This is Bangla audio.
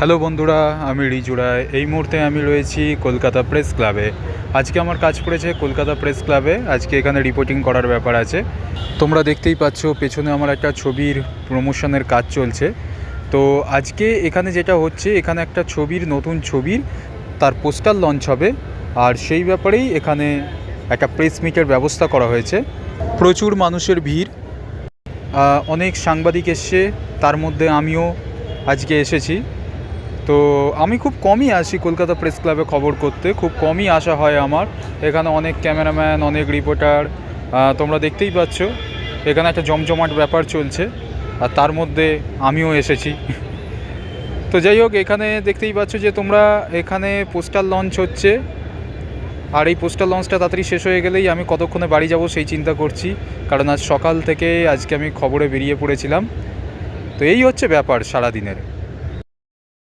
হ্যালো বন্ধুরা, আমি রিজু রায়। এই মুহূর্তে আমি রয়েছি কলকাতা প্রেস ক্লাবে। আজকে আমার কাজ পড়েছে কলকাতা প্রেস ক্লাবে। আজকে এখানে রিপোর্টিং করার ব্যাপার আছে। তোমরা দেখতেই পাচ্ছ পেছনে আমার একটা ছবির প্রমোশনের কাজ চলছে। তো আজকে এখানে যেটা হচ্ছে, এখানে একটা নতুন ছবির তার পোস্টার লঞ্চ হবে, আর সেই ব্যাপারেই এখানে একটা প্রেস মিটের ব্যবস্থা করা হয়েছে। প্রচুর মানুষের ভিড়, অনেক সাংবাদিক এসছে, তার মধ্যে আমিও আজকে এসেছি। তো আমি খুব কমই আসি কলকাতা প্রেস ক্লাবে খবর করতে, খুব কমই আসা হয় আমার। এখানে অনেক ক্যামেরাম্যান, অনেক রিপোর্টার, তোমরা দেখতেই পাচ্ছ এখানে একটা জমজমাট ব্যাপার চলছে, আর তার মধ্যে আমিও এসেছি। তো যাই হোক, এখানে দেখতেই পাচ্ছ যে তোমরা, এখানে পোস্টার লঞ্চ হচ্ছে, আর এই পোস্টার লঞ্চটা তাড়াতাড়ি শেষ হয়ে গেলেই আমি কতক্ষণে বাড়ি যাব সেই চিন্তা করছি, কারণ আজ সকাল থেকে আজকে আমি খবরে বেরিয়ে পড়েছিলাম। তো এই হচ্ছে ব্যাপার সারাদিনের।